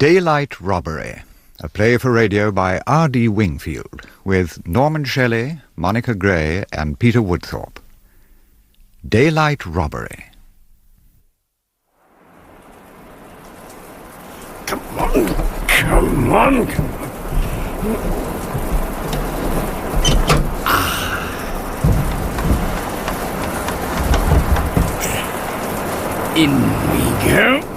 Daylight Robbery, a play for radio by R.D. Wingfield, with Norman Shelley, Monica Gray, and Peter Woodthorpe. Daylight Robbery. Come on, come on, come on. In we go.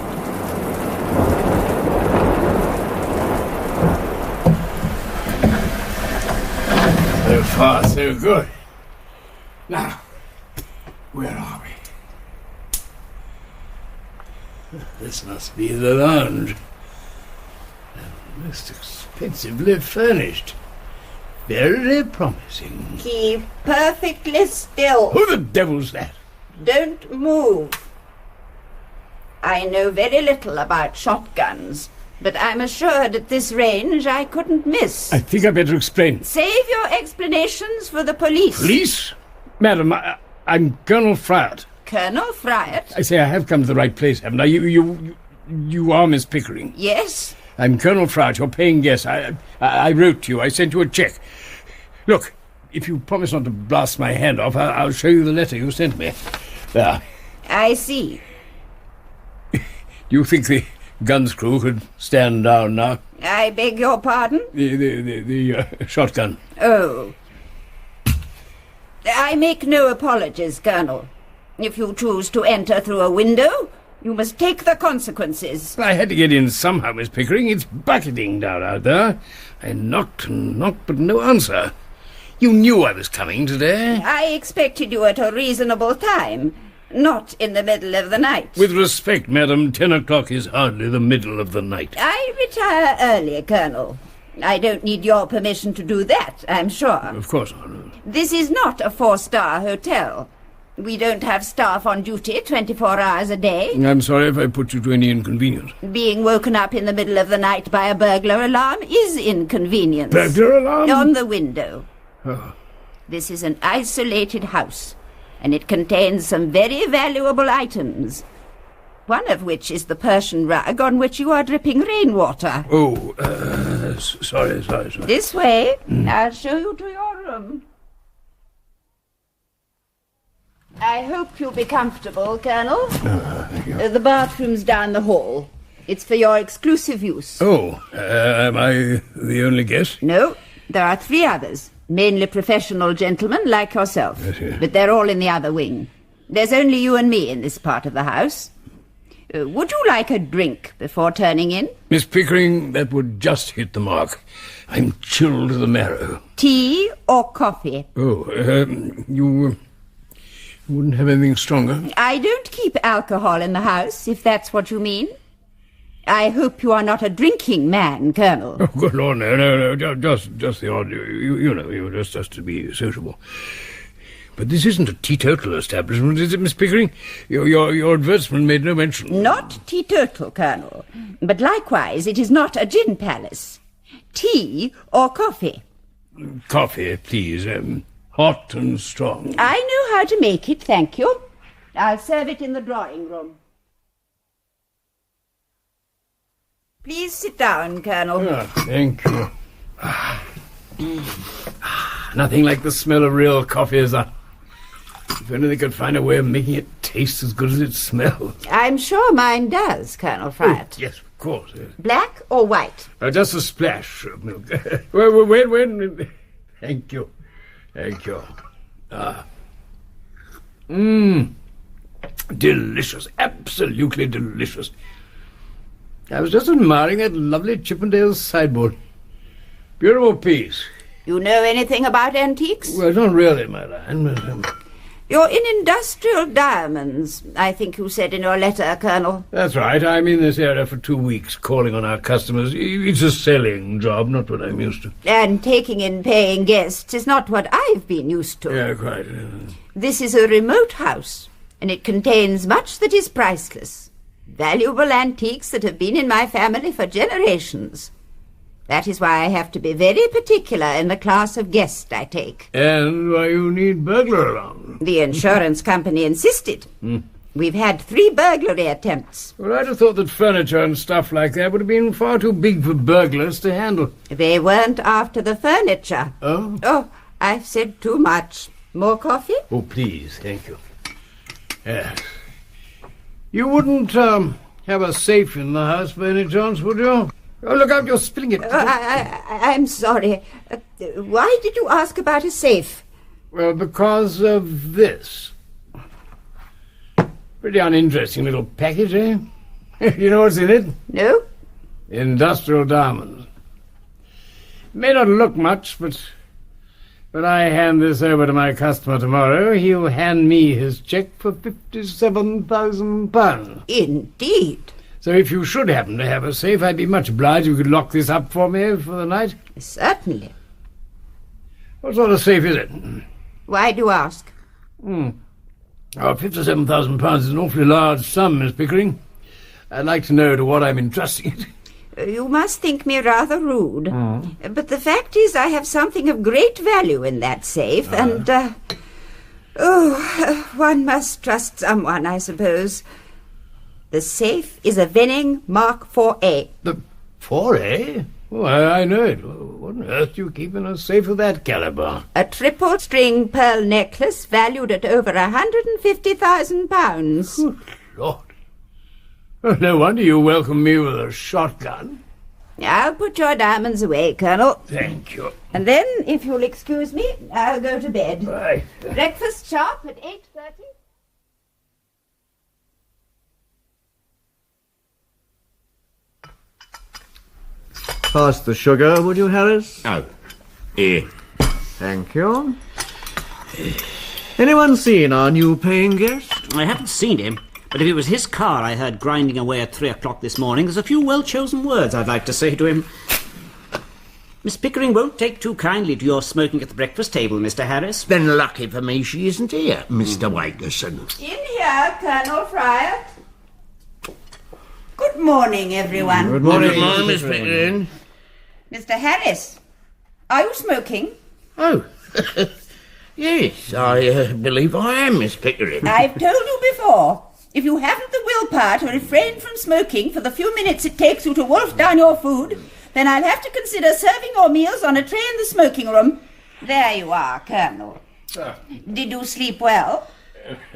So far, so good. Now, where are we? This must be the lounge. And most expensively furnished. Very promising. Keep perfectly still. Who the devil's that? Don't move. I know very little about shotguns, but I'm assured at this range I couldn't miss. I think I'd better explain. Save your explanations for the police. Police? Madam, I'm Colonel Fryatt. Colonel Fryatt? I say I have come to the right place, haven't I? You are Miss Pickering. Yes. I'm Colonel Fryatt, your paying guest. I wrote to you. I sent you a cheque. Look, if you promise not to blast my hand off, I'll show you the letter you sent me. There. I see. Do you think the guns crew could stand down now? I beg your pardon? The shotgun. Oh. I make no apologies, Colonel. If you choose to enter through a window, you must take the consequences. I had to get in somehow, Miss Pickering. It's bucketing down out there. I knocked and knocked, but no answer. You knew I was coming today. I expected you at a reasonable time. Not in the middle of the night. With respect, madam, 10 o'clock is hardly the middle of the night. I retire early, Colonel. I don't need your permission to do that, I'm sure. Of course not. This is not a 4-star hotel. We don't have staff on duty 24 hours a day. I'm sorry if I put you to any inconvenience. Being woken up in the middle of the night by a burglar alarm is inconvenience. Burglar alarm? On the window. Oh. This is an isolated house, and it contains some very valuable items, one of which is the Persian rug on which you are dripping rainwater. Oh, sorry. This way. I'll show you to your room. I hope you'll be comfortable, Colonel. Thank you. The bathroom's down the hall. It's for your exclusive use. Oh, am I the only guest? No, there are 3 others. Mainly professional gentlemen like yourself. Yes. But they're all in the other wing. There's only you and me in this part of the house. Would you like a drink before turning in? Miss Pickering, that would just hit the mark. I'm chilled to the marrow. Tea or coffee? Oh, you wouldn't have anything stronger? I don't keep alcohol in the house, if that's what you mean. I hope you are not a drinking man, Colonel. Oh, good Lord, no, just the odd, you know, just to be sociable. But this isn't a teetotal establishment, is it, Miss Pickering? Your advertisement made no mention. Not teetotal, Colonel, but likewise it is not a gin palace. Tea or coffee? Coffee, please, hot and strong. I know how to make it, thank you. I'll serve it in the drawing room. Please sit down, Colonel. Ah, thank you. Nothing like the smell of real coffee, is there? If only they could find a way of making it taste as good as it smells. I'm sure mine does, Colonel Fryatt. Oh, yes, of course. Yes. Black or white? Just a splash of milk. Wait. Thank you. Delicious. Absolutely delicious. I was just admiring that lovely Chippendale sideboard. Beautiful piece. You know anything about antiques? Well, not really, my line, but... You're in industrial diamonds, I think you said in your letter, Colonel. That's right. I'm in this area for 2 weeks, calling on our customers. It's a selling job, not what I'm used to. And taking in paying guests is not what I've been used to. Yeah, quite. This is a remote house, and it contains much that is priceless. Valuable antiques that have been in my family for generations. That is why I have to be very particular in the class of guest I take. And why you need burglar alarm. The insurance company insisted. We've had 3 burglary attempts. Well, I'd have thought that furniture and stuff like that would have been far too big for burglars to handle. They weren't after the furniture. Oh? Oh, I've said too much. More coffee? Oh, please, thank you. Yes. You wouldn't, have a safe in the house by any chance, would you? Oh, look out, you're spilling it. I'm sorry. Why did you ask about a safe? Well, because of this. Pretty uninteresting little package, eh? You know what's in it? No? Industrial diamonds. May not look much, but when I hand this over to my customer tomorrow, he'll hand me his cheque for £57,000. Indeed. So if you should happen to have a safe, I'd be much obliged if you could lock this up for me for the night. Certainly. What sort of safe is it? Why do you ask? Oh, £57,000 is an awfully large sum, Miss Pickering. I'd like to know to what I'm entrusting it. You must think me rather rude. But the fact is I have something of great value in that safe, and, one must trust someone, I suppose. The safe is a Venning Mark 4A. The 4A? Oh, I know it. What on earth do you keep in a safe of that caliber? A triple-string pearl necklace valued at over £150,000. Good Lord. Well, no wonder you welcome me with a shotgun. I'll put your diamonds away, Colonel. Thank you. And then, if you'll excuse me, I'll go to bed. Right. Breakfast sharp at 8:30. Pass the sugar, would you, Harris? Oh, here. Thank you. Anyone seen our new paying guest? I haven't seen him, but if it was his car I heard grinding away at 3 o'clock this morning, there's a few well-chosen words I'd like to say to him. Miss Pickering won't take too kindly to your smoking at the breakfast table, Mr. Harris. Then lucky for me she isn't here, Mr. Wakeson. In here, Colonel Fryatt. Good morning, everyone. Good morning. Good morning, Miss Pickering. Mr. Harris, are you smoking? Oh, yes, I believe I am, Miss Pickering. I've told you before, if you haven't the willpower to refrain from smoking for the few minutes it takes you to wolf down your food, then I'll have to consider serving your meals on a tray in the smoking room. There you are, Colonel. Did you sleep well?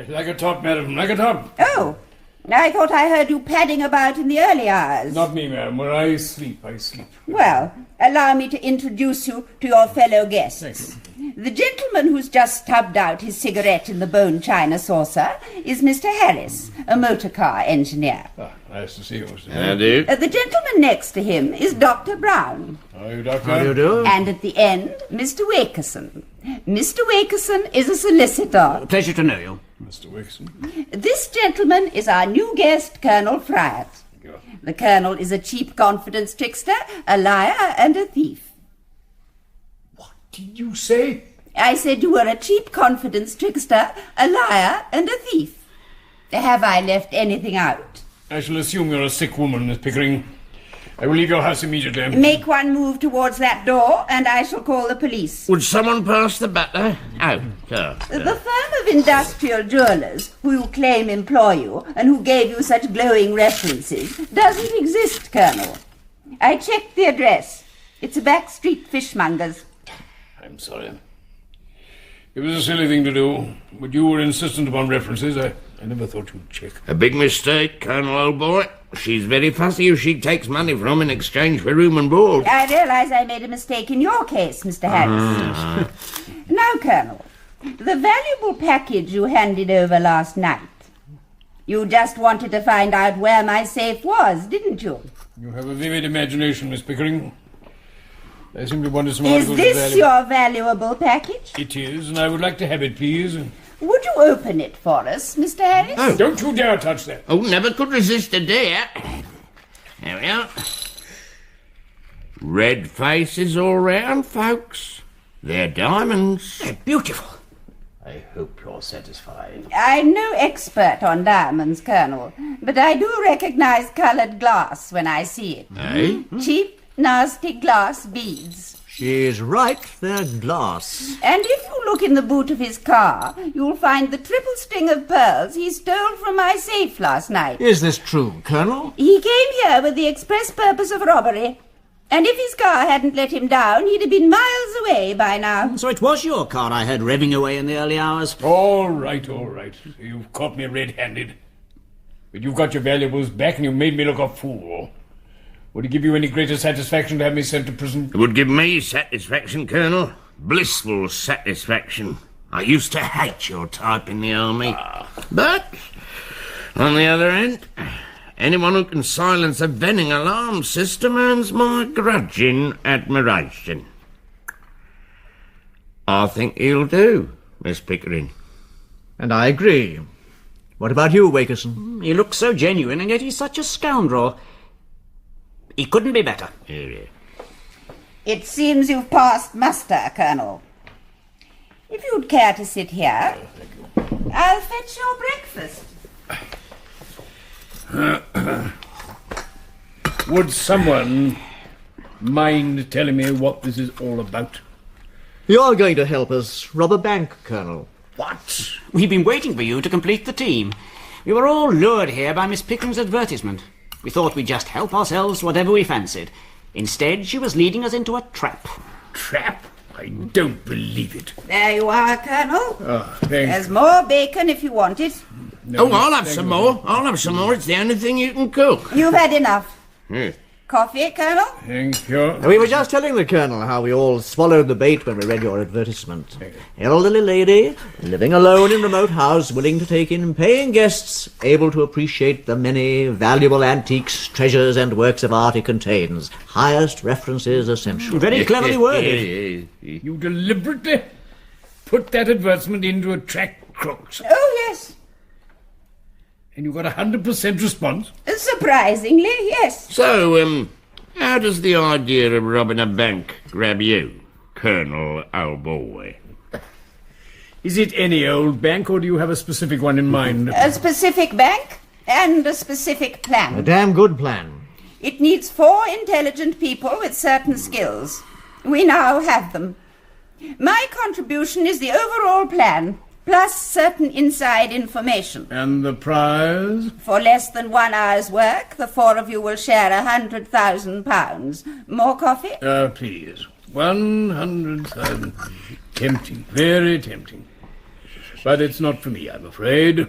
Like a top, madam, like a top. Oh, I thought I heard you padding about in the early hours. Not me, ma'am. When I sleep, I sleep. Well, allow me to introduce you to your fellow guests. The gentleman who's just stubbed out his cigarette in the bone china saucer is Mr. Harris, a motor car engineer. Nice to see you, Mr. How do? The gentleman next to him is Dr. Brown. How are you, Doctor? How do you do? And at the end, Mr. Wakeson. Mr. Wakeson is a solicitor. Pleasure to know you. Mr. Wakeson. This gentleman is our new guest, Colonel Fryatt. The Colonel is a cheap confidence trickster, a liar, and a thief. What did you say? I said you were a cheap confidence trickster, a liar, and a thief. Have I left anything out? I shall assume you're a sick woman, Miss Pickering. I will leave your house immediately. Make one move towards that door, and I shall call the police. Would someone pass the butter? Oh, The firm of industrial jewellers who you claim employ you and who gave you such glowing references doesn't exist, Colonel. I checked the address. It's a back street fishmonger's. I'm sorry. It was a silly thing to do, but you were insistent upon references. I never thought you'd check. a big mistake, Colonel, old boy. She's very fussy who she takes money from in exchange for room and board. I realise I made a mistake in your case, Mr. Harris. Now, Colonel, the valuable package you handed over last night. You just wanted to find out where my safe was, didn't you? You have a vivid imagination, Miss Pickering. I simply wanted some Is articles this of value. your valuable package? It is, and I would like to have it, please. Would you open it for us, Mr. Harris? Oh. Don't you dare touch that. Oh, never could resist a dare. There we are. Red faces all round, folks. They're diamonds. Beautiful. I hope you're satisfied. I'm no expert on diamonds, Colonel, but I do recognize coloured glass when I see it. Eh? Cheap, nasty glass beads. She's right, they're glass. And if you look in the boot of his car, you'll find the triple string of pearls he stole from my safe last night. Is this true, Colonel? He came here with the express purpose of robbery. And if his car hadn't let him down, he'd have been miles away by now. So it was your car I heard revving away in the early hours. All right. You've caught me red-handed. But you've got your valuables back and you made me look a fool. Would it give you any greater satisfaction to have me sent to prison? It would give me satisfaction, Colonel. Blissful satisfaction. I used to hate your type in the army. But, on the other hand, anyone who can silence a vending alarm system earns my grudging admiration. I think he'll do, Miss Pickering. And I agree. What about you, Wakeson? He looks so genuine, and yet he's such a scoundrel. He couldn't be better. Here. It seems you've passed muster, Colonel. If you'd care to sit here, I'll fetch your breakfast. Would someone mind telling me what this is all about? You're going to help us rob a bank, Colonel. What? We've been waiting for you to complete the team. We were all lured here by Miss Pickering's advertisement. We thought we'd just help ourselves to whatever we fancied. Instead, she was leading us into a trap. Trap? I don't believe it. There you are, Colonel. Oh, thanks. There's more bacon if you want it. No, I'll have some more. I'll have some more. It's the only thing you can cook. You've had enough. Here. Coffee, Colonel? Thank you. We were just telling the Colonel how we all swallowed the bait when we read your advertisement. Elderly lady, living alone in remote house, willing to take in paying guests, able to appreciate the many valuable antiques, treasures and works of art it contains. Highest references essential. Very cleverly worded. You deliberately put that advertisement in to attract crooks. Oh, yes. And you got 100% response? Surprisingly, yes. So, how does the idea of robbing a bank grab you, Colonel, old boy? Is it any old bank, or do you have a specific one in mind? A specific bank and a specific plan. A damn good plan. It needs 4 intelligent people with certain skills. We now have them. My contribution is the overall plan, plus certain inside information. And the prize? For less than 1 hour's work, the 4 of you will share £100,000. More coffee? Please. 100,000. Tempting. Very tempting. But it's not for me, I'm afraid.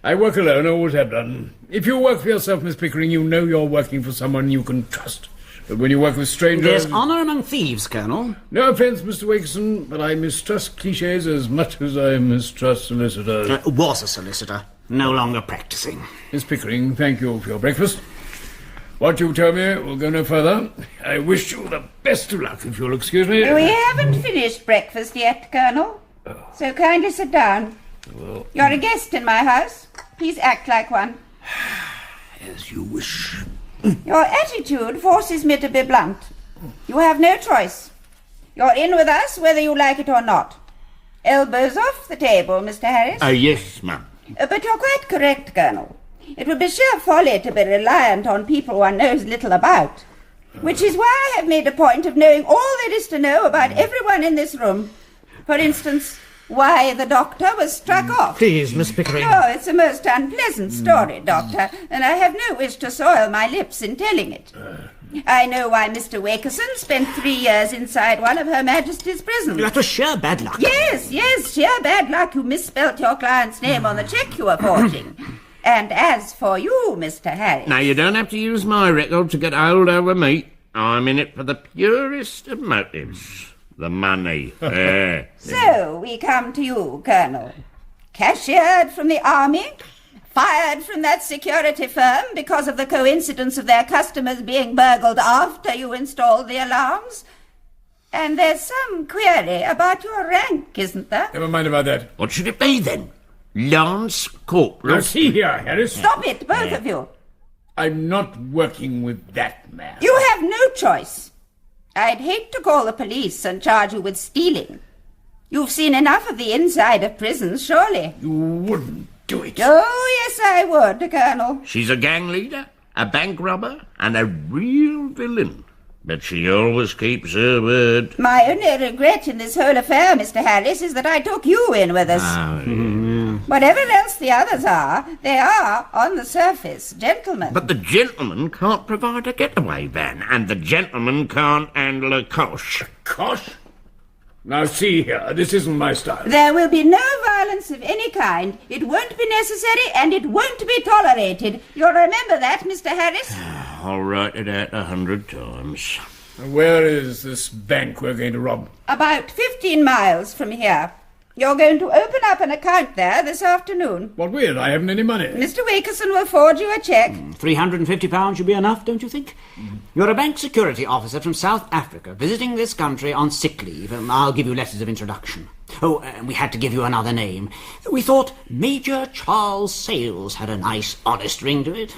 I work alone, always have done. If you work for yourself, Miss Pickering, you know you're working for someone you can trust. But when you work with strangers... There's honour among thieves, Colonel. No offence, Mr. Wakeson, but I mistrust clichés as much as I mistrust solicitors. Was a solicitor, no longer practising. Miss Pickering, thank you for your breakfast. What you tell me will go no further. I wish you the best of luck, if you'll excuse me. We haven't finished breakfast yet, Colonel. So kindly sit down. Well, You're a guest in my house. Please act like one. as you wish. Your attitude forces me to be blunt. You have no choice. You're in with us whether you like it or not. Elbows off the table, Mr. Harris. Yes, ma'am. But you're quite correct, Colonel. It would be sheer folly to be reliant on people one knows little about. Which is why I have made a point of knowing all there is to know about everyone in this room. For instance, why the doctor was struck off. Please, Miss Pickering. Oh, it's a most unpleasant story, Doctor, and I have no wish to soil my lips in telling it. I know why Mr. Wakeson spent 3 years inside one of Her Majesty's prisons. That was sheer bad luck. Yes, sheer bad luck. You misspelt your client's name on the cheque you were forging. And as for you, Mr. Harris... Now, you don't have to use my record to get hold over me. I'm in it for the purest of motives. The money. So, we come to you, Colonel. Cashiered from the army, fired from that security firm because of the coincidence of their customers being burgled after you installed the alarms. And there's some query about your rank, isn't there? Never mind about that. What should it be, then? Lance Corporal? Now, see here, Harris. Stop it, both of you. I'm not working with that man. You have no choice. I'd hate to call the police and charge you with stealing. You've seen enough of the inside of prisons, surely. You wouldn't do it. Oh, yes, I would, Colonel. She's a gang leader, a bank robber, and a real villain. But she always keeps her word. My only regret in this whole affair, Mr. Harris, is that I took you in with us. Whatever else the others are, they are, on the surface, gentlemen. But the gentleman can't provide a getaway van, and the gentleman can't handle a cosh. Cosh? Now see here, this isn't my style. There will be no violence of any kind. It won't be necessary, and it won't be tolerated. You'll remember that, Mr. Harris? I'll write it out 100 times. Where is this bank we're going to rob? About 15 miles from here. You're going to open up an account there this afternoon. What weird, I haven't any money. Mr. Wakeson will forward you a cheque. £350 should be enough, don't you think? You're a bank security officer from South Africa, visiting this country on sick leave. I'll give you letters of introduction. Oh, and we had to give you another name. We thought Major Charles Sales had a nice, honest ring to it.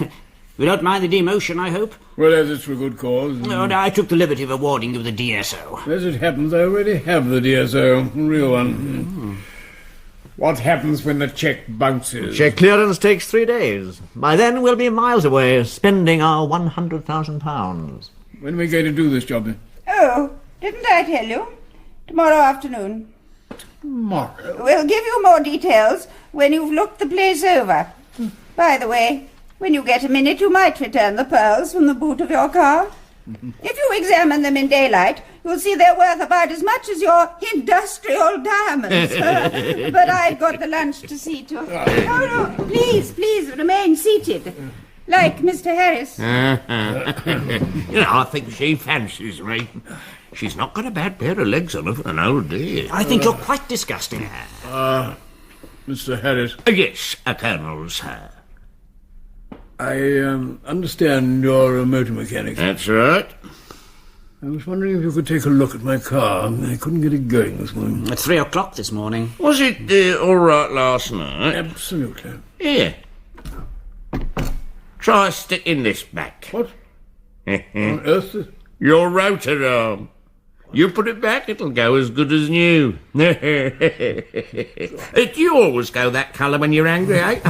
You don't mind the demotion, I hope? Well, as it's for a good cause. No, I took the liberty of awarding you the DSO. As it happens, I already have the DSO, a real one. What happens when the cheque bounces? Cheque clearance takes 3 days. By then we'll be miles away, spending our £100,000. When are we going to do this job, then? Oh, didn't I tell you? Tomorrow afternoon. Tomorrow? We'll give you more details when you've looked the place over. By the way, when you get a minute, you might return the pearls from the boot of your car. If you examine them in daylight, you'll see they're worth about as much as your industrial diamonds. But I've got the lunch to see to. No, please, remain seated. Like Mr. Harris. I think she fancies me. She's not got a bad pair of legs on her for an old dear. I think you're quite disgusting. Mr. Harris. Yes, a Colonel, sir. I understand you're a motor mechanic. That's right. I was wondering if you could take a look at my car. I couldn't get it going this morning. At 3 o'clock this morning. Was it all right last night? Absolutely. Here. Try sticking this back. What? On earth? Your rotor arm. You put it back, it'll go as good as new. Do you always go that colour when you're angry, eh?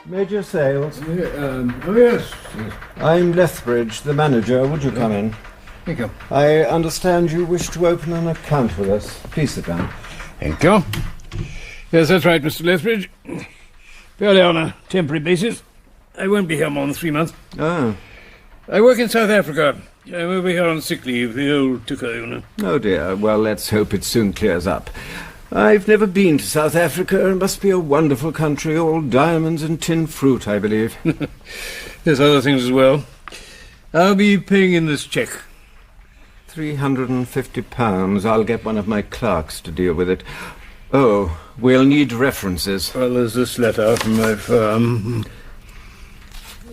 Major Sales. Oh, yes. I'm Lethbridge, the manager. Would you come in? Thank you. I understand you wish to open an account with us. Please sit down. Thank you. Yes, that's right, Mr. Lethbridge. Purely on a temporary basis. I won't be here more than 3 months. Oh. I work in South Africa. I'm over here on sick leave, the old tucker, you know. Oh, dear. Well, let's hope it soon clears up. I've never been to South Africa. It must be a wonderful country, all diamonds and tin fruit, I believe. There's other things as well. I'll be paying in this cheque. £350. I'll get one of my clerks to deal with it. Oh, we'll need references. Well, there's this letter from my firm.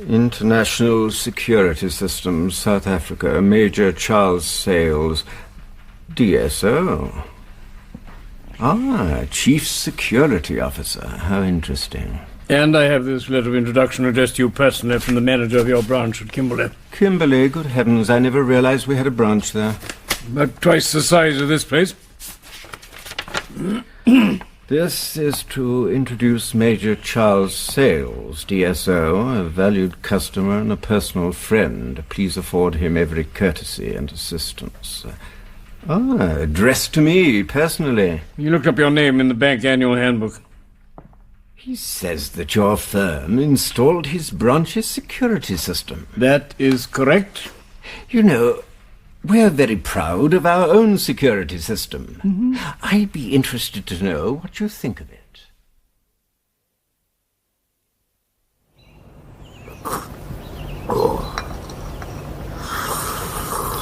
International Security Systems, South Africa, Major Charles Sales, DSO. Ah, Chief Security Officer. How interesting. And I have this letter of introduction addressed to you personally from the manager of your branch at Kimberley. Kimberley, good heavens, I never realized we had a branch there. About twice the size of this place. This is to introduce Major Charles Sales, DSO, a valued customer and a personal friend. Please afford him every courtesy and assistance. Addressed to me, personally. You looked up your name in the bank annual handbook. He says that your firm installed his branch's security system. That is correct. You know, we're very proud of our own security system. Mm-hmm. I'd be interested to know what you think of it.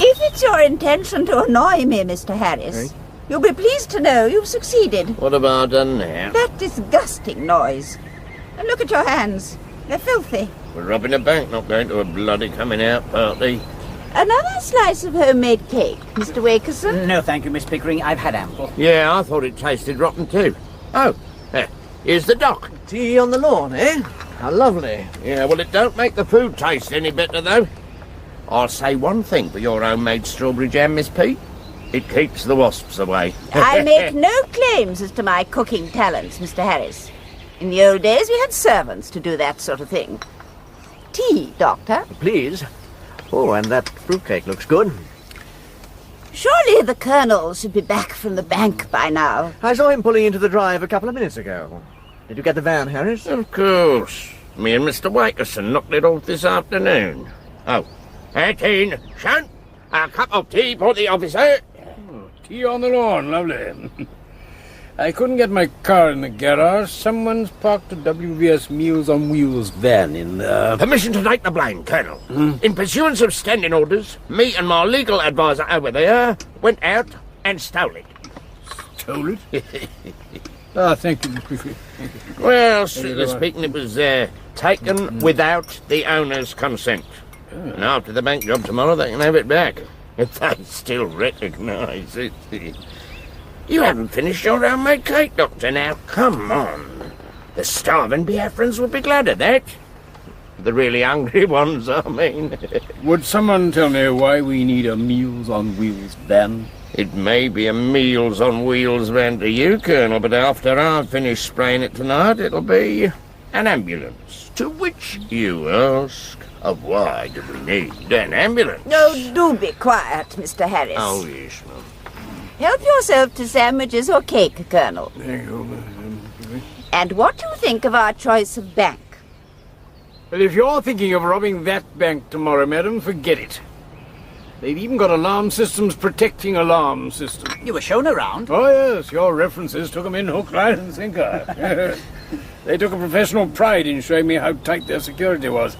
If it's your intention to annoy me, Mr. Harris, you'll be pleased to know you've succeeded. What have I done now? That disgusting noise. And look at your hands. They're filthy. We're robbing a bank, not going to a bloody coming-out party. Another slice of homemade cake, Mr. Wakeson? No, thank you, Miss Pickering. I've had ample. Yeah, I thought it tasted rotten too. Oh, here's the dock. Tea on the lawn, eh? How lovely. Yeah, well, it don't make the food taste any better, though. I'll say one thing for your homemade strawberry jam, Miss P. It keeps the wasps away. I make no claims as to my cooking talents, Mr. Harris. In the old days, we had servants to do that sort of thing. Tea, Doctor. Please. Oh, and that fruitcake looks good. Surely the Colonel should be back from the bank by now. I saw him pulling into the drive a couple of minutes ago. Did you get the van, Harris? Of course. Me and Mr. Wakeson knocked it off this afternoon. Oh, 18. Sean, a cup of tea for the officer. Oh, tea on the lawn, lovely. I couldn't get my car in the garage. Someone's parked a WVS Meals on Wheels van in there. Permission to take the blame, Colonel. In pursuance of standing orders, me and my legal advisor over there went out and stole it. Stole it? Ah, thank you, Miss Pickering. Well, strictly speaking, it was taken without the owner's consent. And after the bank job tomorrow, they can have it back. If they still recognise it. You haven't finished your homemade cake, Doctor, now. Come on. The starving Biafrans would be glad of that. The really hungry ones, I mean. Would someone tell me why we need a Meals on Wheels van? It may be a Meals on Wheels van to you, Colonel, but after I've finished spraying it tonight, it'll be an ambulance. To which you ask, of why do we need an ambulance? Oh, do be quiet, Mr. Harris. Oh, yes, ma'am. Help yourself to sandwiches or cake, Colonel. Thank you. And what do you think of our choice of bank? Well, if you're thinking of robbing that bank tomorrow, madam, forget it. They've even got alarm systems protecting alarm systems. You were shown around. Oh, yes, your references took them in hook, line and sinker. They took a professional pride in showing me how tight their security was.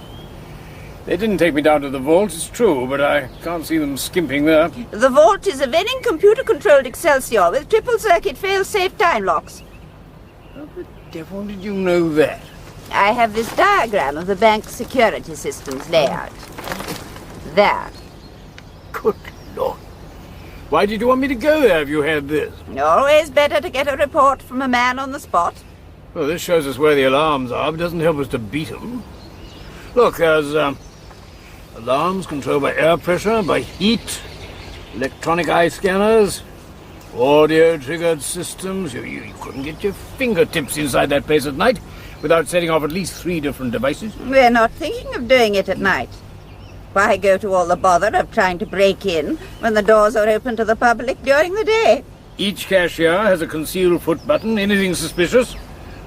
They didn't take me down to the vault, it's true, but I can't see them skimping there. The vault is a Venning computer-controlled Excelsior with triple-circuit fail-safe time locks. How the devil did you know that? I have this diagram of the bank's security systems layout. There. Good Lord. Why did you want me to go there if you had this? Always better to get a report from a man on the spot. Well, this shows us where the alarms are, but doesn't help us to beat them. Look, there's alarms controlled by air pressure, by heat, electronic eye scanners, audio-triggered systems. You couldn't get your fingertips inside that place at night without setting off at least 3 different devices. We're not thinking of doing it at night. Why go to all the bother of trying to break in when the doors are open to the public during the day? Each cashier has a concealed foot button. Anything suspicious,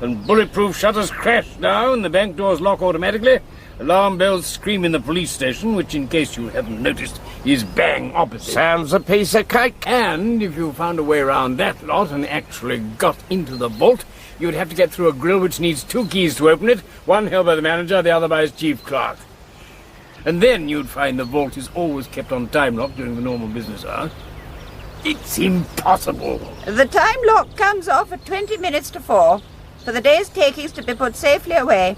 and bulletproof shutters crash down, the bank doors lock automatically. Alarm bells scream in the police station, which, in case you haven't noticed, is bang opposite. Sounds a piece of cake. And if you found a way around that lot and actually got into the vault, you'd have to get through a grill which needs 2 keys to open it, one held by the manager, the other by his chief clerk. And then you'd find the vault is always kept on time lock during the normal business hours. It's impossible. The time lock comes off at 20 minutes to 4 for the day's takings to be put safely away.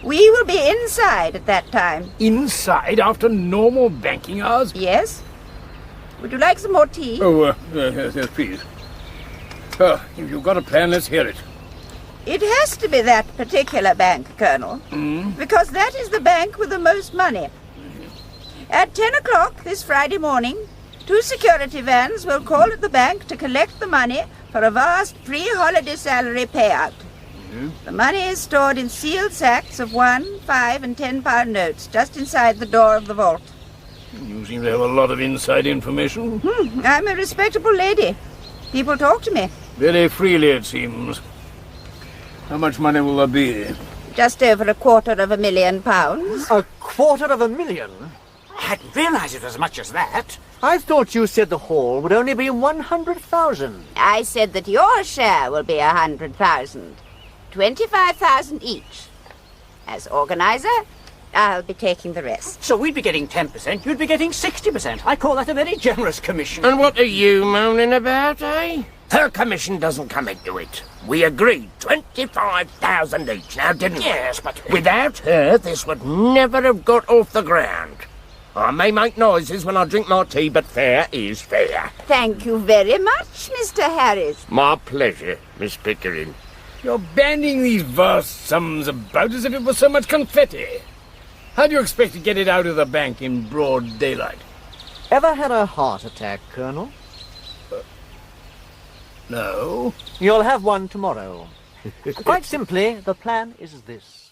We will be inside at that time. Inside after normal banking hours? Yes. Would you like some more tea? Oh, yes, please. If you've got a plan, let's hear it. It has to be that particular bank, Colonel, because that is the bank with the most money. At 10 o'clock this Friday morning, 2 security vans will call at the bank to collect the money for a vast pre-holiday salary payout. The money is stored in sealed sacks of 1, 5 and 10-pound notes just inside the door of the vault. You seem to have a lot of inside information. I'm a respectable lady. People talk to me. Very freely, it seems. How much money will there be? Just over £250,000. £250,000? I hadn't realised it was as much as that. I thought you said the haul would only be 100,000. I said that your share will be 100,000. 25,000 each. As organizer, I'll be taking the rest. So we'd be getting 10%, you'd be getting 60%. I call that a very generous commission. And what are you moaning about, eh? Her commission doesn't come into it. We agreed 25,000 each now, didn't we? Yes, but... Without her, this would never have got off the ground. I may make noises when I drink my tea, but fair is fair. Thank you very much, Mr. Harris. My pleasure, Miss Pickering. You're banding these vast sums about as if it was so much confetti. How do you expect to get it out of the bank in broad daylight? Ever had a heart attack, Colonel? No. You'll have one tomorrow. Quite simply, the plan is this.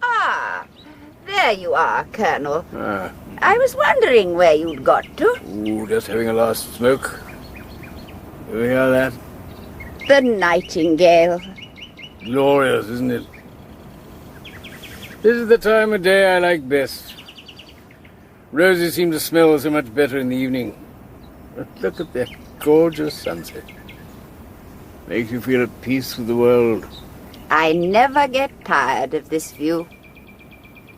Ah, there you are, Colonel. I was wondering where you'd got to. Ooh, just having a last smoke. You hear that? The nightingale. Glorious, isn't it? This is the time of day I like best. Roses seem to smell so much better in the evening. But look at that gorgeous sunset. Makes you feel at peace with the world. I never get tired of this view.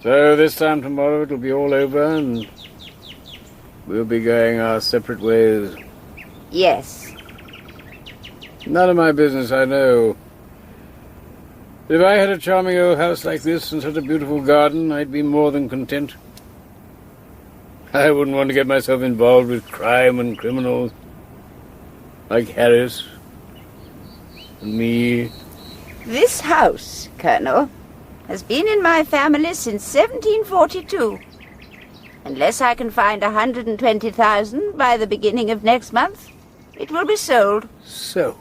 So this time tomorrow it'll be all over and we'll be going our separate ways. Yes. None of my business, I know. If I had a charming old house like this and such a beautiful garden, I'd be more than content. I wouldn't want to get myself involved with crime and criminals like Harris and me. This house, Colonel, has been in my family since 1742. Unless I can find 120,000 by the beginning of next month, it will be sold. Sold?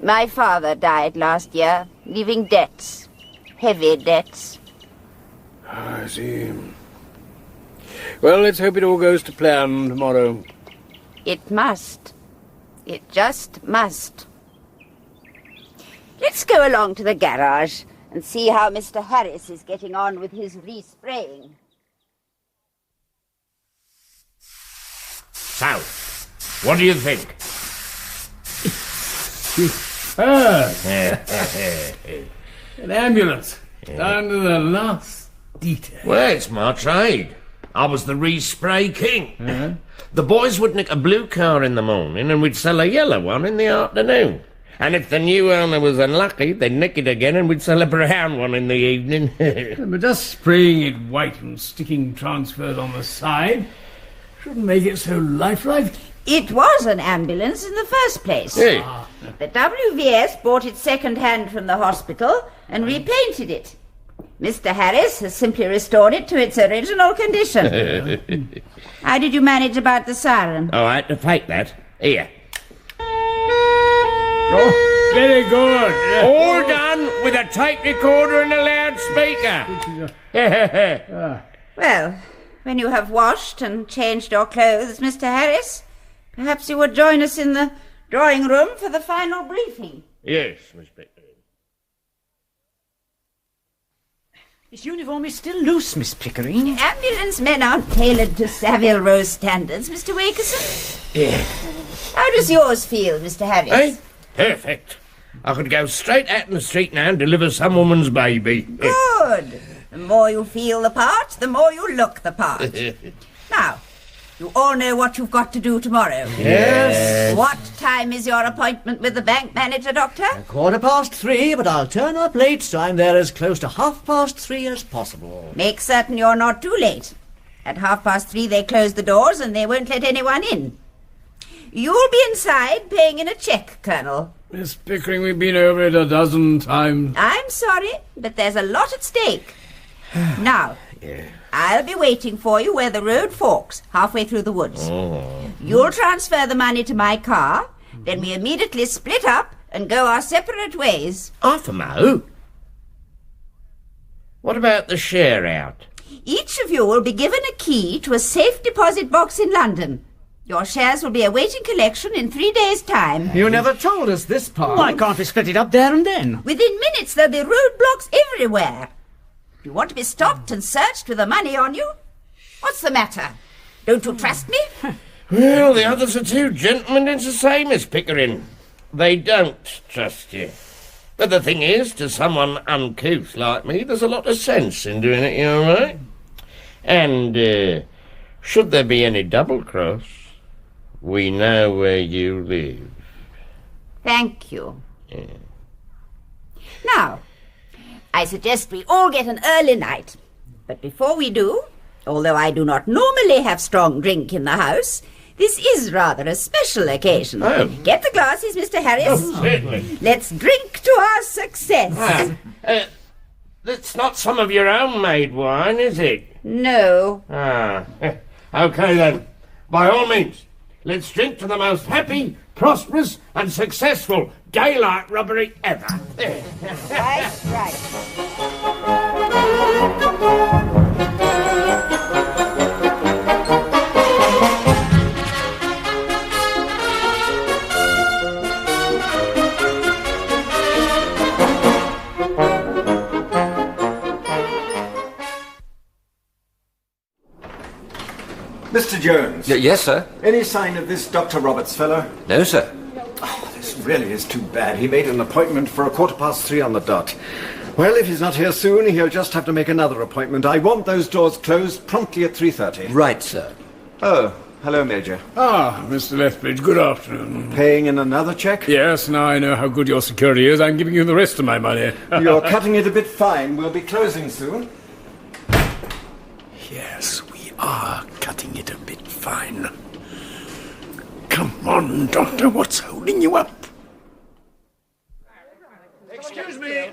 My father died last year, leaving debts. Heavy debts. I see. Well, let's hope it all goes to plan tomorrow. It must. It just must. Let's go along to the garage and see how Mr. Harris is getting on with his respraying. So, what do you think? An ambulance. Down to the last detail. Well, it's my trade. I was the respray king. The boys would nick a blue car in the morning and we'd sell a yellow one in the afternoon. And if the new owner was unlucky, they'd nick it again and we'd sell a brown one in the evening. But just spraying it white and sticking transfers on the side shouldn't make it so lifelike. It was an ambulance in the first place. Hey. The WVS bought it second-hand from the hospital and repainted it. Mr. Harris has simply restored it to its original condition. How did you manage about the siren? Oh, I had to fake that. Here. Oh, very good. All done with a tape recorder and a loudspeaker. Well, when you have washed and changed your clothes, Mr. Harris, perhaps you would join us in the drawing room for the final briefing. Yes, Miss Pickering. This uniform is still loose, Miss Pickering. Ambulance men aren't tailored to Savile Row standards, Mr. Wakeson. Yeah. How does yours feel, Mr. Harris? Hey, perfect. I could go straight out in the street now and deliver some woman's baby. Good. The more you feel the part, the more you look the part. Now, you all know what you've got to do tomorrow. Yes. What time is your appointment with the bank manager, Doctor? 3:15, but I'll turn up late, so I'm there as close to 3:30 as possible. Make certain you're not too late. At 3:30 they close the doors and they won't let anyone in. You'll be inside paying in a cheque, Colonel. Miss Pickering, we've been over it a dozen times. I'm sorry, but there's a lot at stake. Now, I'll be waiting for you where the road forks, halfway through the woods. You'll transfer the money to my car, then we immediately split up and go our separate ways. Half a mo? What about the share out? Each of you will be given a key to a safe deposit box in London. Your shares will be awaiting collection in 3 days' time. You never told us this part. Why can't we split it up there and then? Within minutes there'll be roadblocks everywhere. You want to be stopped and searched with the money on you? What's the matter? Don't you trust me? Well, the others are two gentlemen, it's the same as Pickering. They don't trust you. But the thing is, to someone uncouth like me, there's a lot of sense in doing it, you know, right? And, should there be any double-cross, we know where you live. Thank you. Now, I suggest we all get an early night. But before we do, although I do not normally have strong drink in the house, this is rather a special occasion. Oh. Get the glasses, Mr. Harris. Oh, certainly. Let's drink to our success. That's not some of your own made wine, is it? No. Ah, okay then. By all means, let's drink to the most happy, prosperous and successful daylight robbery ever. Right. Mr. Jones. Yes, sir? Any sign of this Dr. Roberts fellow? No, sir. Oh, this really is too bad. He made an appointment for 3:15 on the dot. Well, if he's not here soon, he'll just have to make another appointment. I want those doors closed promptly at 3:30. Right, sir. Oh, hello, Major. Ah, Mr. Lethbridge, good afternoon. Paying in another cheque? Yes, now I know how good your security is. I'm giving you the rest of my money. You're cutting it a bit fine. We'll be closing soon. Yes, we are cutting it a bit fine. Come on, Doctor, what's holding you up? Excuse me.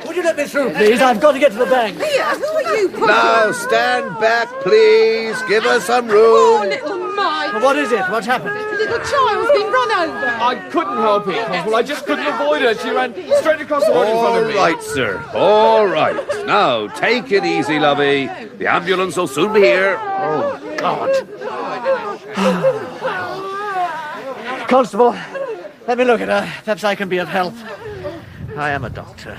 Would you let me through, please? I've got to get to the bank. Here, who are you? Now, stand back, please. Give us some room. Oh, little Mike. What is it? What's happened? The little child's been run over. I couldn't help it, Constable. I just couldn't avoid her. She ran straight across the road in front of me. All right, sir. All right. Now, take it easy, lovey. The ambulance will soon be here. Oh, God. Constable, let me look at her. Perhaps I can be of help. I am a doctor.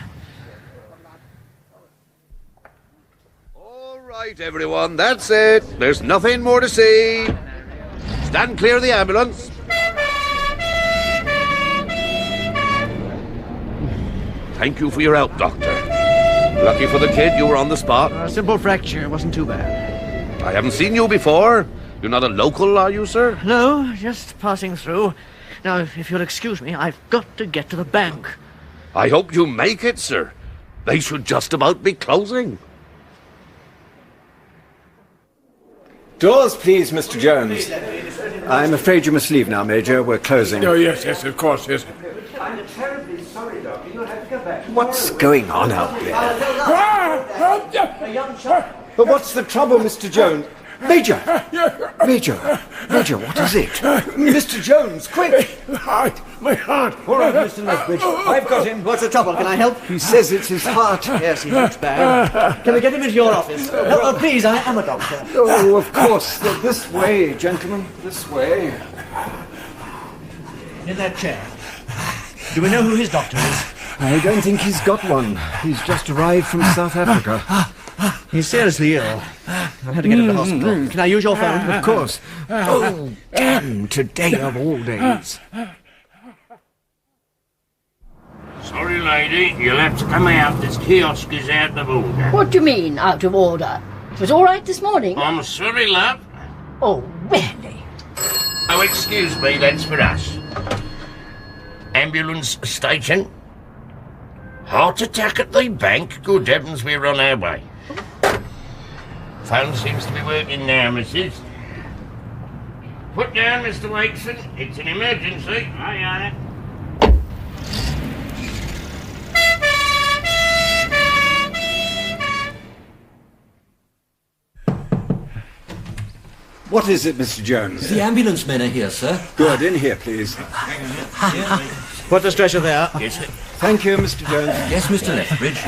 All right, everyone. That's it. There's nothing more to see. Stand clear of the ambulance. Thank you for your help, Doctor. Lucky for the kid, you were on the spot. A simple fracture. Wasn't too bad. I haven't seen you before. You're not a local, are you, sir? No, just passing through. Now, if you'll excuse me, I've got to get to the bank. I hope you make it, sir. They should just about be closing. Doors, please, Mr. Jones. I'm afraid you must leave now, Major. We're closing. Oh, yes, of course, yes. I'm terribly sorry, Doctor. You'll have to go back. What's going on out there? But what's the trouble, Mr. Jones? Major! Major, what is it? Mr. Jones, quick! My heart! All right, Mr. Lethbridge. I've got him. What's the trouble? Can I help? He says it's his heart. Yes, he looks bad. Can we get him into your office? Oh, please, I am a doctor. Oh, of course. This way, gentlemen. This way. In that chair. Do we know who his doctor is? I don't think he's got one. He's just arrived from South Africa. He's seriously ill. I'll have to get him to the hospital. Can I use your phone? Of course. Oh, damn, today of all days. Sorry, lady, you'll have to come out. This kiosk is out of order. What do you mean, out of order? It was all right this morning. I'm sorry, love. Oh, really? Oh, excuse me, that's for us. Ambulance station. Heart attack at the bank. Good heavens, we're on our way. Phone seems to be working now, missus. Put down, Mr. Wakeson. It's an emergency. Aye, aye. What is it, Mr. Jones? The ambulance men are here, sir. Good, in here, please. Put the stretcher there. Yes, sir. Thank you, Mr. Jones. Yes, Mr. Lethbridge.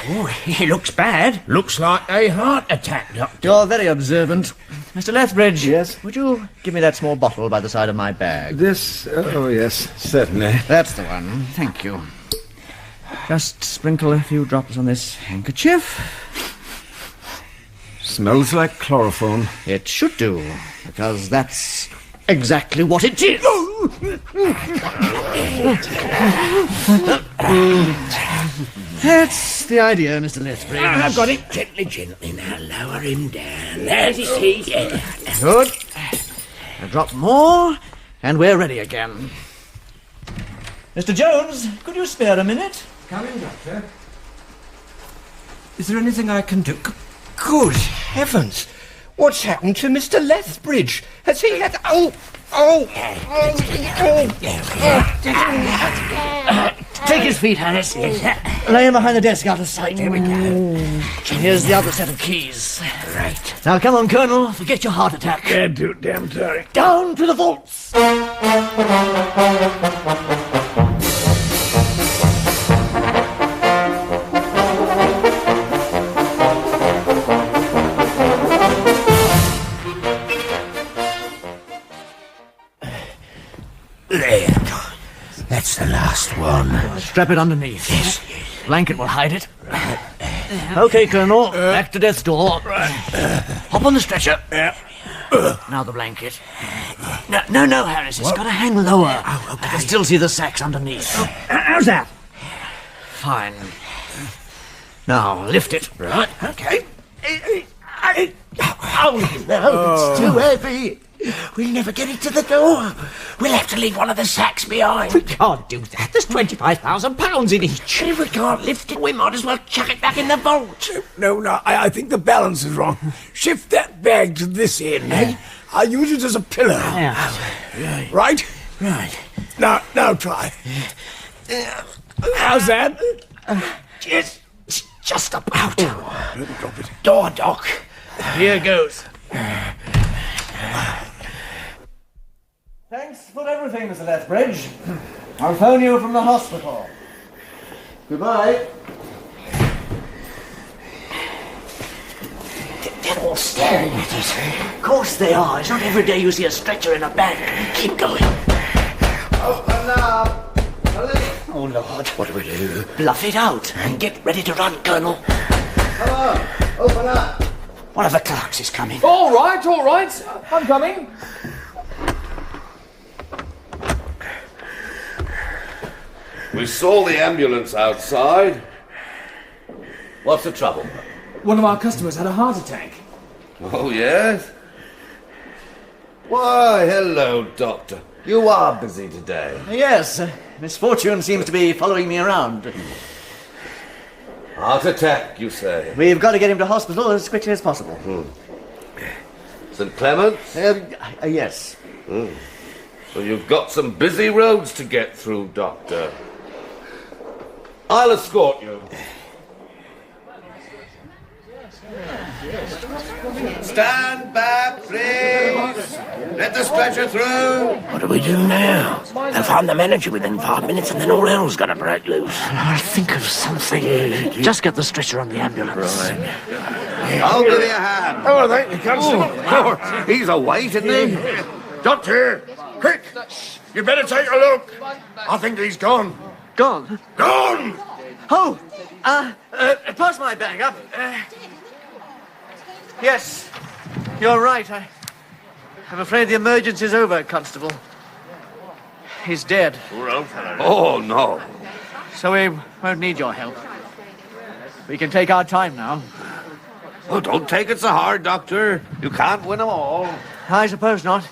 Oh, he looks bad. Looks like a heart attack, Doctor. You're very observant. Mr. Lethbridge. Yes? Would you give me that small bottle by the side of my bag? This? Oh, yes, certainly. That's the one. Thank you. Just sprinkle a few drops on this handkerchief. Smells like chloroform. It should do, because that's exactly what it is. That's the idea, Mr. Lethbridge. I've got it. Gently. Now lower him down. There's his teeth. Yeah. Good. A drop more, and we're ready again. Mr. Jones, could you spare a minute? Come in, Doctor. Is there anything I can do? Good heavens! What's happened to Mr. Lethbridge? Has he had... Take his feet, Harris. Lay him behind the desk out of sight. Here we go. Here's the other set of keys. Right. Now come on, Colonel. Forget your heart attack. Yeah, too damn sorry. Down to the vaults. There. That's the last one. Strap it underneath. Yes. Blanket will hide it. Okay, Colonel. Back to death's door. Hop on the stretcher. Now the blanket. No, Harris. It's got to hang lower. Oh, okay. I can still see the sacks underneath. How's that? Fine. Now lift it. Right. Okay. Oh, no, It's too heavy. We'll never get it to the door. We'll have to leave one of the sacks behind. we can't do that. There's £25,000 in each. If we can't lift it, we might as well chuck it back in the vault. No, I think the balance is wrong. Shift that bag to this end. I'll use it as a pillow. Yeah. Right? Right. Now try. How's that? Just about. Drop it. Door, Doc. Here goes. Thanks for everything, Mr. Lethbridge. I'll phone you from the hospital. Goodbye. They're all staring at us. Of course they are. It's not every day you see a stretcher in a bank. Keep going. Open up! Oh, Lord. What do we do? Bluff it out. And get ready to run, Colonel. Come on! Open up! One of the clerks is coming. All right. I'm coming. We saw the ambulance outside. What's the trouble? One of our customers had a heart attack. Oh, yes? Why, hello, Doctor. You are busy today. Yes, misfortune seems to be following me around. Heart attack, you say? We've got to get him to hospital as quickly as possible. St. Clement's? Yes. So you've got some busy roads to get through, Doctor. I'll escort you. Stand back, please. Let the stretcher through. What do we do now? They'll find the manager within 5 minutes and then all hell's gonna break loose. I'll think of something. Just get the stretcher on the ambulance. Right. I'll give you a hand. Oh, thank you, Constable. Oh, he's a weight, isn't he? Doctor, quick! You better take a look. I think he's gone. Gone? Gone! Oh! Pass my bag up. Yes, you're right. I'm afraid the emergency's over, Constable. He's dead. Oh, no. So we won't need your help. We can take our time now. Oh, don't take it so hard, Doctor. You can't win them all. I suppose not.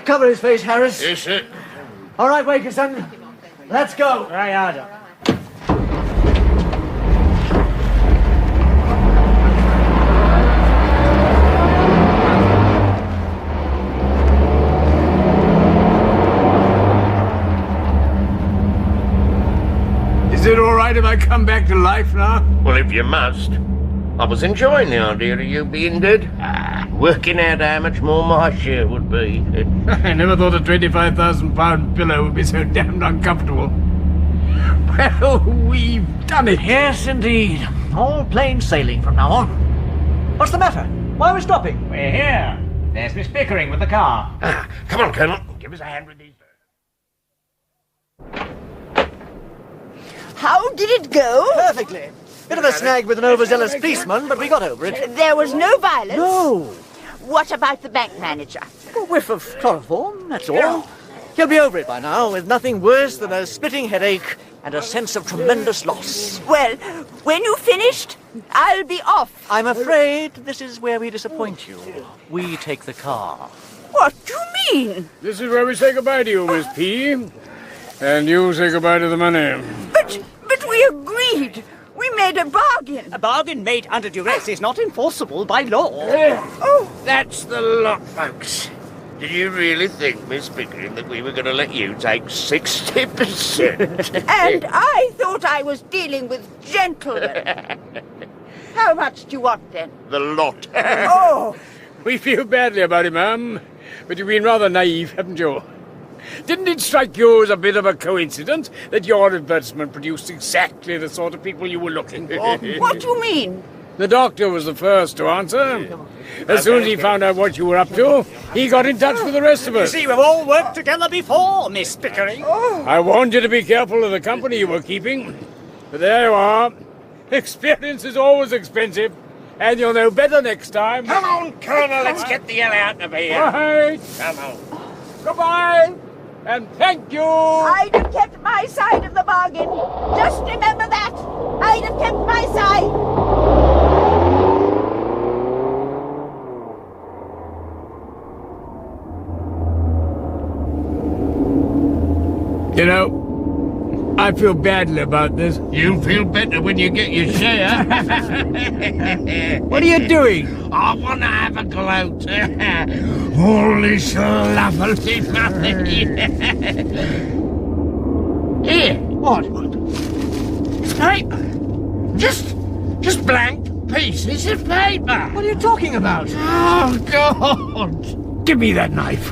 Cover his face, Harris. Yes, sir. All right, Wakeson. Let's go. Fryatt. Is it all right if I come back to life now? Well, if you must. I was enjoying the idea of you being dead. Working out how much more my share would be. I never thought a £25,000 pillow would be so damned uncomfortable. Well, we've done it. Yes, indeed. All plain sailing from now on. What's the matter? Why are we stopping? We're here. There's Miss Pickering with the car. Come on, Colonel. Give us a hand with these. How did it go? Perfectly. Bit of a snag with an overzealous policeman, but we got over it. There was no violence? No. What about the bank manager? A whiff of chloroform, that's all. He'll be over it by now, with nothing worse than a splitting headache and a sense of tremendous loss. Well, when you've finished, I'll be off. I'm afraid this is where we disappoint you. We take the car. What do you mean? This is where we say goodbye to you, Miss P. And you say goodbye to the money. But we agreed. We made a bargain. A bargain made under duress is not enforceable by law. Oh, that's the lot, folks. Did you really think, Miss Pickering, that we were going to let you take 60%? And I thought I was dealing with gentlemen. How much do you want, then? The lot. Oh! We feel badly about it, ma'am, but you've been rather naive, haven't you? Didn't it strike you as a bit of a coincidence that your advertisement produced exactly the sort of people you were looking for? What do you mean? The doctor was the first to answer. As soon as he found out what you were up to, he got in touch with the rest of us. See, we've all worked together before, Miss Pickering. I warned you to be careful of the company you were keeping. But there you are. Experience is always expensive, and you'll know better next time. Come on, Colonel, let's get the hell out of here. Right. Come on. Goodbye, and thank you. I'd have kept my side of the bargain. Just remember that. I'd have kept my side. You know, I feel badly about this. You'll feel better when you get your share. What are you doing? I want to have a gloat. All this lovely money. Here. What? It's paper. Just blank pieces of paper. What are you talking about? Oh, God. Give me that knife.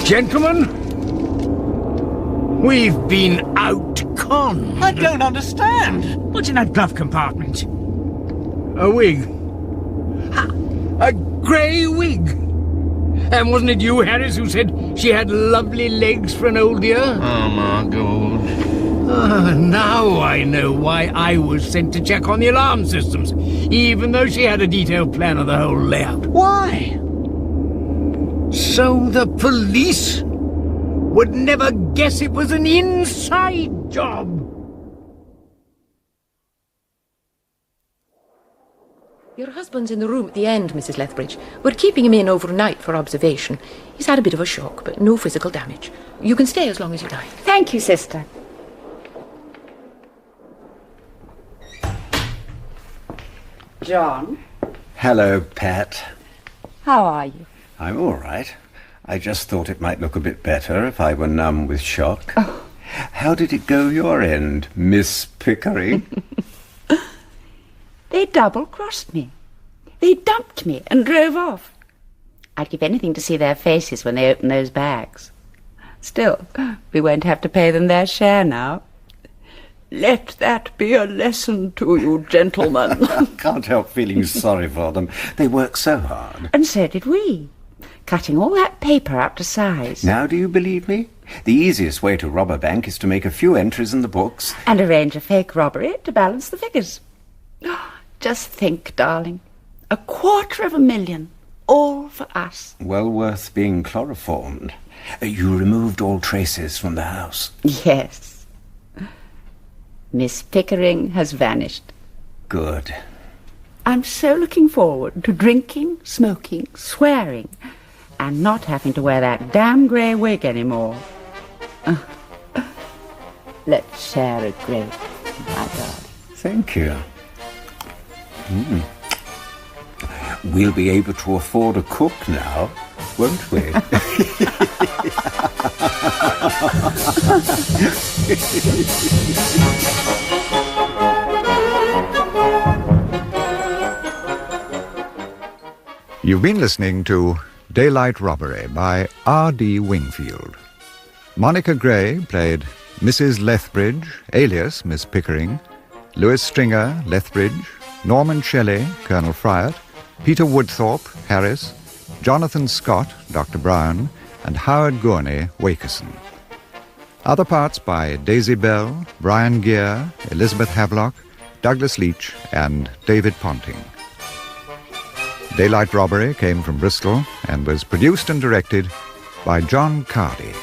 Gentlemen, we've been outconned. I don't understand. What's in that glove compartment? A wig. A grey wig. And wasn't it you, Harris, who said she had lovely legs for an old dear? Oh, my God. Now I know why I was sent to check on the alarm systems, even though she had a detailed plan of the whole layout. Why? So the police would never guess it was an inside job. Your husband's in the room at the end, Mrs. Lethbridge. We're keeping him in overnight for observation. He's had a bit of a shock, but no physical damage. You can stay as long as you like. Thank you, sister. John? Hello, Pat. How are you? I'm all right. I just thought it might look a bit better if I were numb with shock. Oh. How did it go your end, Miss Pickering? They double-crossed me. They dumped me and drove off. I'd give anything to see their faces when they open those bags. Still, we won't have to pay them their share now. Let that be a lesson to you, gentlemen. I can't help feeling sorry for them. They work so hard. And so did we, cutting all that paper out to size. Now do you believe me? The easiest way to rob a bank is to make a few entries in the books. And arrange a fake robbery to balance the figures. Just think, darling. 250,000, all for us. Well worth being chloroformed. You removed all traces from the house. Yes. Miss Pickering has vanished. Good. I'm so looking forward to drinking, smoking, swearing, and not having to wear that damn grey wig anymore. Let's share a grape, my darling. Thank you. We'll be able to afford a cook now, won't we? You've been listening to Daylight Robbery by R.D. Wingfield. Monica Gray played Mrs. Lethbridge, alias Miss Pickering, Louis Stringer, Lethbridge, Norman Shelley, Colonel Fryatt, Peter Woodthorpe, Harris, Jonathan Scott, Dr. Brown, and Howard Goorney, Wakeson. Other parts by Daisy Bell, Brian Gear, Elizabeth Havelock, Douglas Leach, and David Ponting. Daylight Robbery came from Bristol and was produced and directed by John Cardy.